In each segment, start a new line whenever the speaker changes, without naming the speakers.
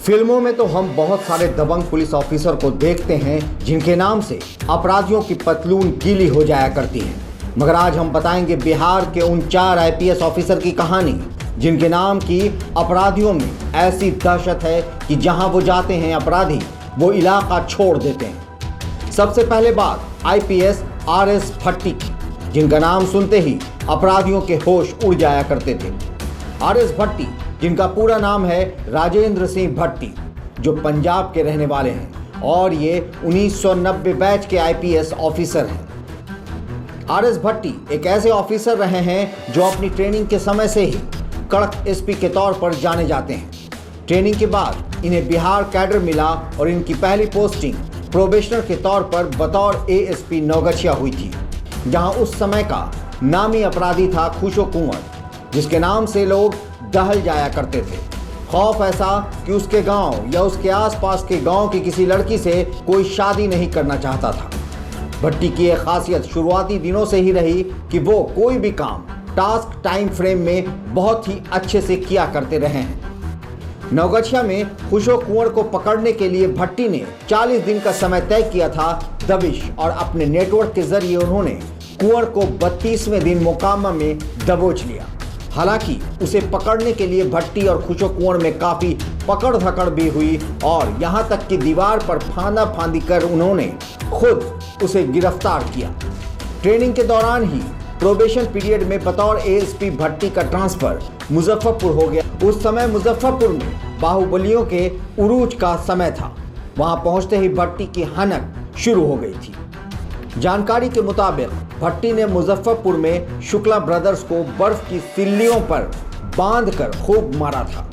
फिल्मों में तो हम बहुत सारे दबंग पुलिस ऑफिसर को देखते हैं जिनके नाम से अपराधियों की पतलून गीली हो जाया करती है, मगर आज हम बताएंगे बिहार के उन 4 आईपीएस ऑफिसर की कहानी जिनके नाम की अपराधियों में ऐसी दहशत है कि जहां वो जाते हैं अपराधी वो इलाका छोड़ देते हैं। सबसे पहले बात आईपीएस आरएस भट्टी की, जिनका नाम सुनते ही अपराधियों के होश उड़ जाया करते थे। आरएस भट्टी, जिनका पूरा नाम है राजेंद्र सिंह भट्टी, जो पंजाब के रहने वाले हैं और ये 1990 बैच के आईपीएस ऑफिसर हैं। आरएस भट्टी एक ऐसे ऑफिसर रहे हैं जो अपनी ट्रेनिंग के समय से ही कड़क एसपी के तौर पर जाने जाते हैं। ट्रेनिंग के बाद इन्हें बिहार कैडर मिला और इनकी पहली पोस्टिंग प्रोबेशनर के तौर पर बतौर एएसपी नौगछिया हुई थी, जहां उस समय का नामी अपराधी था खुशो कुंवर, जिसके नाम से लोग दहल जाया करते थे। खौफ ऐसा कि उसके गांव या उसके आसपास के गांव की किसी लड़की से कोई शादी नहीं करना चाहता था। भट्टी की एक खासियत शुरुआती दिनों से ही रही कि वो कोई भी काम टास्क टाइम फ्रेम में बहुत ही अच्छे से किया करते रहे हैं। नौगछिया में खुशो कुंवर को पकड़ने के लिए भट्टी ने 40 दिन का समय तय किया था दबिश, और अपने नेटवर्क के जरिए उन्होंने कुंवर को 32वें दिन मोकामा में दबोच लिया। हालांकि उसे पकड़ने के लिए भट्टी और खुशो कुंवर में काफी पकड़ धकड़ भी हुई और यहां तक कि दीवार पर फांदा फांदी कर उन्होंने खुद उसे गिरफ्तार किया। ट्रेनिंग के दौरान ही प्रोबेशन पीरियड में बतौर एएसपी भट्टी का ट्रांसफर मुजफ्फरपुर हो गया। उस समय मुजफ्फरपुर में बाहुबलियों के उरूज का समय था। वहां पहुंचते ही भट्टी की हनक शुरू हो गई थी। जानकारी के मुताबिक भट्टी ने मुजफ्फरपुर में शुक्ला ब्रदर्स को बर्फ की सिल्लियों पर बांधकर खूब मारा था।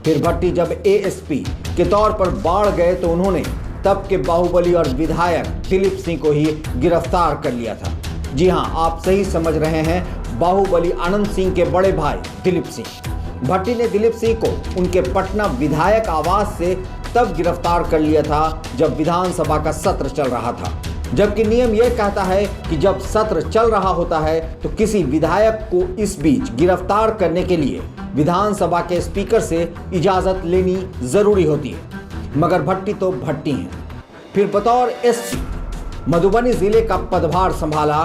फिर भट्टी जब एएसपी के तौर पर बाढ़ गए तो उन्होंने तब के बाहुबली और विधायक दिलीप सिंह को ही गिरफ्तार कर लिया था। जी हां, आप सही समझ रहे हैं, बाहुबली आनंद सिंह के बड़े भाई दिलीप सिंह। भट्टी ने दिलीप सिंह को उनके पटना विधायक आवास से तब गिरफ्तार कर लिया था जब विधानसभा का सत्र चल रहा था, जबकि नियम यह कहता है कि जब सत्र चल रहा होता है तो किसी विधायक को इस बीच गिरफ्तार करने के लिए विधानसभा के स्पीकर से इजाजत लेनी जरूरी होती है। मगर भट्टी तो भट्टी हैं। फिर बतौर एसपी मधुबनी जिले का पदभार संभाला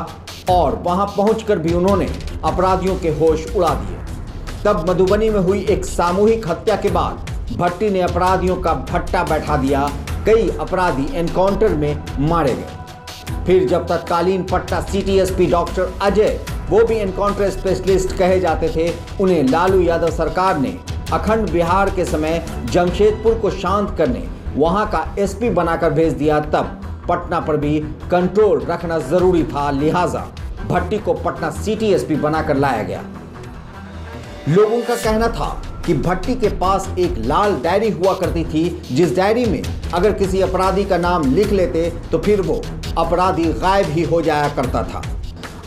और वहां पहुंचकर भी उन्होंने अपराधियों के होश उड़ा दिए। तब मधुबनी में हुई एक सामूहिक हत्या के बाद भट्टी ने अपराधियों का भट्टा बैठा दिया। कई अपराधी एनकाउंटर में मारे गए। फिर जब तत्कालीन Patna city SP doctor Ajay, वो भी एनकाउंटर स्पेशलिस्ट कहे जाते थे, उन्हें लालू यादव सरकार ने अखंड बिहार के समय जमशेदपुर को शांत करने वहां का एसपी बनाकर भेज दिया। तब पटना पर भी कंट्रोल रखना जरूरी था, लिहाजा भट्टी को पटना सिटी एसपी बनाकर लाया गया। लोगों का कहना था कि भट्टी के पास एक लाल डायरी हुआ करती थी, जिस डायरी में अगर किसी अपराधी का नाम लिख लेते तो फिर वो अपराधी गायब ही हो जाया करता था।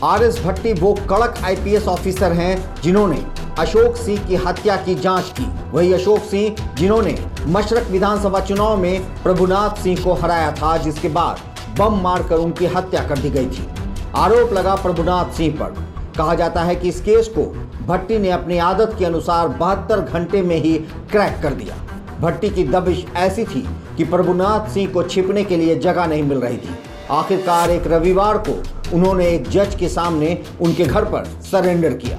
आरएस भट्टी वो कड़क आईपीएस ऑफिसर हैं जिन्होंने अशोक सिंह की हत्या की जांच की। वही अशोक सिंह जिन्होंने मशरक विधानसभा चुनाव में प्रभुनाथ सिंह को हराया था, जिसके बाद बम मारकर उनकी हत्या कर दी गई थी। आरोप लगा प्रभुनाथ सिंह पर। कहा जाता है कि इस केस को भट्टी ने अपनी आदत के अनुसार 72 घंटे में ही क्रैक कर दिया। भट्टी की दबिश ऐसी थी कि प्रभुनाथ सिंह को छिपने के लिए जगह नहीं मिल रही थी। आखिरकार एक रविवार को उन्होंने एक जज के सामने उनके घर पर सरेंडर किया।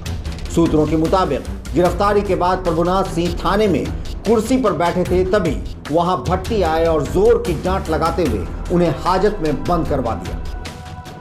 सूत्रों के मुताबिक गिरफ्तारी के बाद प्रभुनाथ सिंह थाने में कुर्सी पर बैठे थे, तभी वहां भट्टी आए और जोर की डांट लगाते हुए उन्हें हाजत में बंद करवा दिया।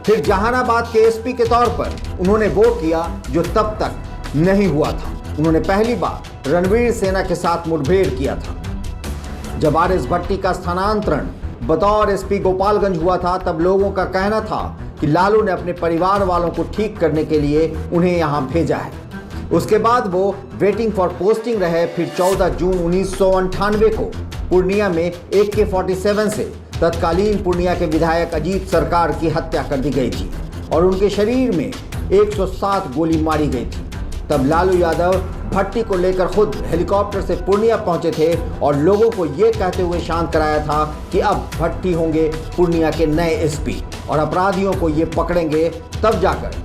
फिर जहानाबाद के एसपी के तौर पर उन्होंने वो किया जो तब तक नहीं हुआ था। उन्होंने पहली बार रणवीर सेना के साथ मुठभेड़ किया था। जब आरएस भट्टी का स्थानांतरण बतौर एसपी गोपालगंज हुआ था, तब लोगों का कहना था कि लालू ने अपने परिवार वालों को ठीक करने के लिए उन्हें यहां भेजा है। उसके बाद वो वेटिंग फॉर पोस्टिंग रहे। फिर 14 जून 1998 को पूर्णिया में AK-47 से तत्कालीन पूर्णिया के विधायक अजीत सरकार की हत्या कर दी गई थी और उनके शरीर में 107 गोली मारी गई थी। तब लालू यादव भट्टी को लेकर खुद हेलीकॉप्टर से पूर्णिया पहुंचे थे और लोगों को ये कहते हुए शांत कराया था कि अब भट्टी होंगे पूर्णिया के नए एसपी और अपराधियों को ये पकड़ेंगे। तब जाकर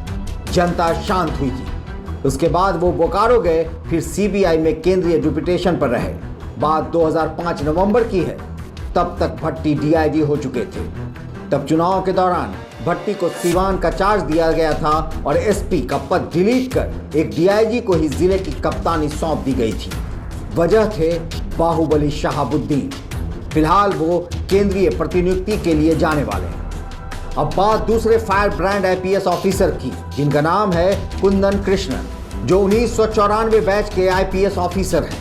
जनता शांत हुई थी। उसके बाद वो बोकारो गए, फिर सीबीआई में केंद्रीय डिप्यूटेशन पर रहे। बात 2005 नवंबर की है। तब तक भट्टी डीआईजी हो चुके थे। तब चुनाव के दौरान भट्टी को सीवान का चार्ज दिया गया था और एसपी का पद डिलीट कर एक डीआईजी को ही जिले की कप्तानी सौंप दी गई थी। वजह थे बाहुबली शहाबुद्दीन। फिलहाल वो केंद्रीय प्रतिनियुक्ति के लिए जाने वाले हैं। अब बात दूसरे फायर ब्रांड आईपीएस ऑफिसर की, जिनका नाम है कुंदन कृष्णन, जो 1994 बैच के आईपीएस ऑफिसर हैं।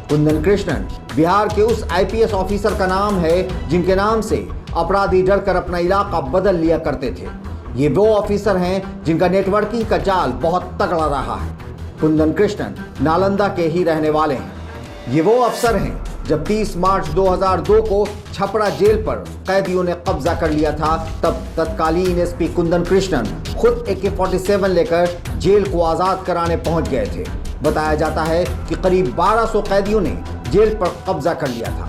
कुंदन कृष्णन बिहार के उस आईपीएस ऑफिसर का नाम है जिनके नाम से अपराधी डरकर अपना इलाका बदल लिया करते थे। ये वो ऑफिसर हैं जिनका नेटवर्किंग का जाल बहुत तगड़ा रहा है। कुंदन कृष्णन नालंदा के ही रहने वाले हैं। ये वो अफसर हैं जब 30 मार्च 2002 को छपरा जेल पर कैदियों ने कब्जा कर लिया था, तब तत्कालीन एसपी कुंदन कृष्णन खुद AK-47 लेकर जेल को आजाद कराने पहुंच गए थे। बताया जाता है कि करीब 1200 कैदियों ने जेल पर कब्जा कर लिया था,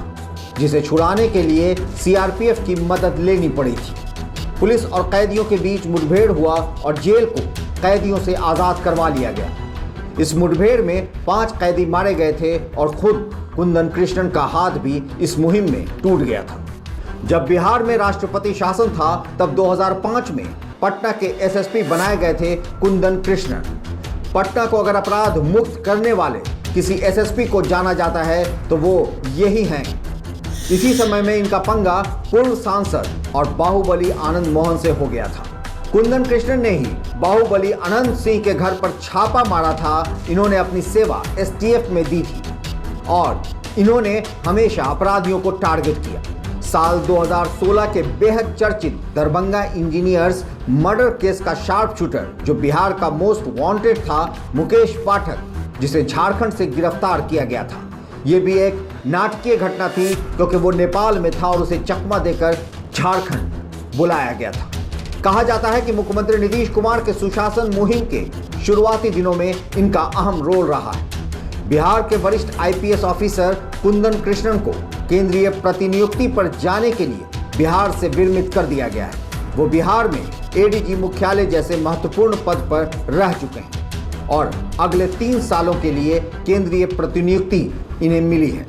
जिसे छुड़ाने के लिए सीआरपीएफ की मदद लेनी पड़ी थी। पुलिस और कैदियों के बीच मुठभेड़ हुआ और जेल को कैदियों से आजाद करवा लिया गया। इस मुठभेड़ में 5 कैदी मारे गए थे और खुद कुंदन कृष्णन का हाथ भी इस मुहिम में टूट गया था। जब बिहार में राष्ट्रपति शासन था, तब 2005 में पटना के एसएसपी बनाए गए थे कुंदन कृष्णन। पटना को अगर अपराध मुक्त करने वाले किसी एसएसपी को जाना जाता है तो वो यही हैं। इसी समय में इनका पंगा पूर्व सांसद और बाहुबली आनंद मोहन से हो गया था। कुंदन कृष्णन ने ही बाहुबली अनंत सिंह के घर पर छापा मारा था। इन्होंने अपनी सेवा एसटीएफ में दी थी और इन्होंने हमेशा अपराधियों को टारगेट किया। साल 2016 के बेहद चर्चित दरभंगा इंजीनियर्स मर्डर केस का शार्प शूटर, जो बिहार का मोस्ट वांटेड था, मुकेश पाठक, जिसे झारखंड से गिरफ्तार किया गया था। ये भी एक नाटकीय घटना थी क्योंकि वो नेपाल में था और उसे चकमा देकर झारखंड बुलाया गया था। कहा जाता है कि मुख्यमंत्री नीतीश कुमार के सुशासन मुहिम के शुरुआती दिनों में इनका अहम रोल रहा है। बिहार के वरिष्ठ आईपीएस ऑफिसर कुंदन कृष्णन को केंद्रीय प्रतिनियुक्ति पर जाने के लिए बिहार से विरमित कर दिया गया है। वो बिहार में एडीजी मुख्यालय जैसे महत्वपूर्ण पद पर रह चुके हैं और अगले 3 सालों के लिए केंद्रीय प्रतिनियुक्ति इन्हें मिली है।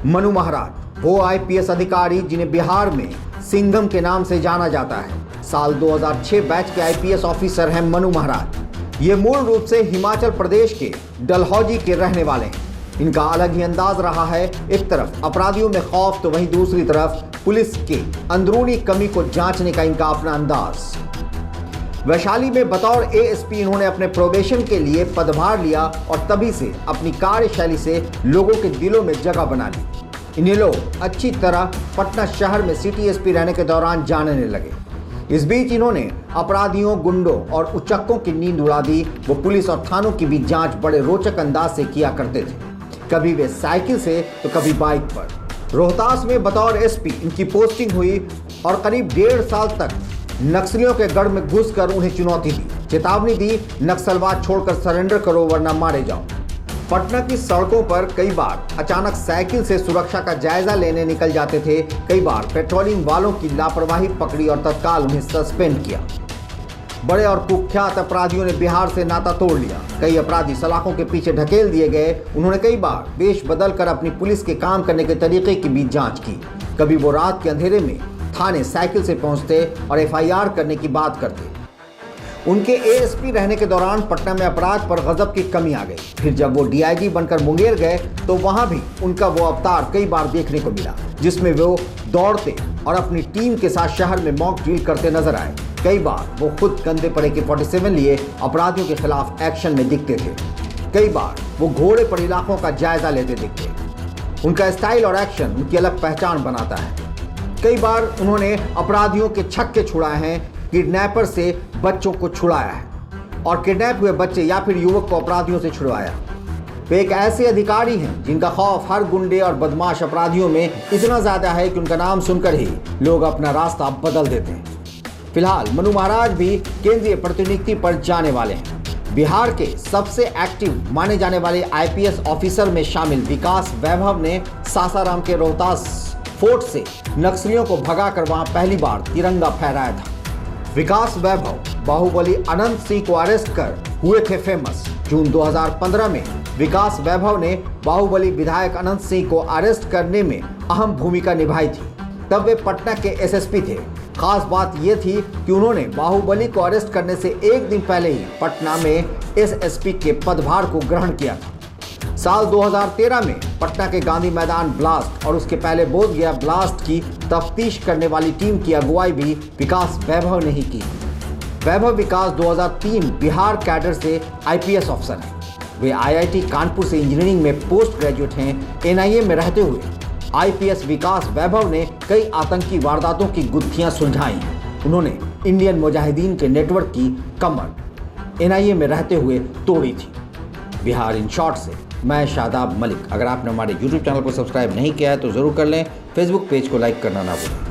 मनु महाराज वो आईपीएस अधिकारी जिन्हें बिहार में सिंघम के नाम से जाना जाता है। साल 2006 बैच के आईपीएस ऑफिसर हैं मनु महाराज। ये मूल रूप से हिमाचल प्रदेश के डलहौजी के रहने वाले हैं। इनका अलग ही अंदाज रहा है। एक तरफ अपराधियों में खौफ तो वहीं दूसरी तरफ पुलिस के अंदरूनी कमी को जांचने का इनका अपना अंदाज। वैशाली में बतौर एएसपी इन्होंने अपने प्रोबेशन के लिए पदभार लिया और तभी से अपनी कार्यशैली से लोगों के दिलों में जगह बना ली। इन्हें लोग अच्छी तरह पटना शहर में सिटी एसपी रहने के दौरान जानने लगे। इस बीच इन्होंने अपराधियों, गुंडों और उचक्कों की नींद उड़ा दी। वो पुलिस और थानों की भी जांच बड़े रोचक अंदाज से किया करते थे। कभी वे साइकिल से तो कभी बाइक पर। रोहतास में बतौर एसपी इनकी पोस्टिंग हुई और करीब 1.5 साल तक नक्सलियों के गढ़ में घुसकर उन्हें चुनौती दी, चेतावनी दी, नक्सलवाद छोड़कर सरेंडर करो वरना मारे जाओ। पटना की सड़कों पर कई बार अचानक साइकिल से सुरक्षा का जायजा लेने निकल जाते थे। कई बार पेट्रोलिंग वालों की लापरवाही पकड़ी और तत्काल उन्हें सस्पेंड किया। बड़े और कुख्यात अपराधियों ने बिहार से नाता तोड़ लिया। कई अपराधी सलाखों के पीछे ढकेल दिए गए। उन्होंने कई बार वेश बदल कर अपनी पुलिस के काम करने के तरीके की भी जांच की। कभी वो रात के अंधेरे में थाने साइकिल से पहुंचते और एफआईआर करने की बात करते। उनके एएसपी रहने के दौरान पटना में अपराध पर गजब की कमी आ गई। फिर जब वो डीआईजी बनकर मुंगेर गए तो वहां भी उनका वो अवतार कई बार देखने को मिला, जिसमें वो दौड़ते और अपनी टीम के साथ शहर में मॉक ड्रिल करते नजर आए। कई बार वो खुद कंधे पर AK-47 लिए अपराधियों के खिलाफ एक्शन में दिखते थे। कई बार वो घोड़े पर इलाकों का जायजा लेते दिखते। उनका स्टाइल और एक्शन उनकी अलग पहचान बनाता है। कई बार उन्होंने अपराधियों के छक्के छुड़ाए हैं, किडनैपर से बच्चों को छुड़ाया है और किडनैप हुए बच्चे या फिर युवक को अपराधियों से छुड़वाया। वे एक ऐसे अधिकारी हैं जिनका खौफ हर गुंडे और बदमाश अपराधियों में इतना ज्यादा है कि उनका नाम सुनकर ही लोग अपना रास्ता बदल देते हैं। फिलहाल मनु महाराज भी केंद्रीय प्रतिनियुक्ति पर जाने वाले हैं। बिहार के सबसे एक्टिव माने जाने वाले आईपीएस ऑफिसर में शामिल विकास वैभव ने सासाराम के रोहतास फोर्ट से नक्सलियों को भगाकर वहां पहली बार तिरंगा फहराया था। विकास वैभव बाहुबली अनंत सिंह को अरेस्ट कर हुए थे फेमस। जून 2015 में विकास वैभव ने बाहुबली विधायक अनंत सिंह को अरेस्ट करने में अहम भूमिका निभाई थी। तब वे पटना के एसएसपी थे। खास बात यह थी कि उन्होंने बाहुबली को अरेस्ट करने से एक दिन पहले ही पटना में एसएसपी के पदभार को ग्रहण किया था। साल 2013 में पटना के गांधी मैदान ब्लास्ट और उसके पहले बोधगया ब्लास्ट की तफ्तीश करने वाली टीम की अगुवाई भी विकास वैभव ने ही की। वैभव विकास 2003 बिहार कैडर से आईपीएस अफसर हैं। वे आईआईटी कानपुर से इंजीनियरिंग में पोस्ट ग्रेजुएट हैं। एनआईए में रहते हुए आईपीएस विकास वैभव ने कई आतंकी वारदातों की गुत्थियां सुलझाई हैं। उन्होंने इंडियन मुजाहिदीन के नेटवर्क की कमर एनआईए में रहते हुए तोड़ी थी। बिहार इन शॉर्ट से मैं शादाब मलिक। अगर आपने हमारे यूट्यूब चैनल को सब्सक्राइब नहीं किया है तो ज़रूर कर लें। फेसबुक पेज को लाइक करना ना भूलें।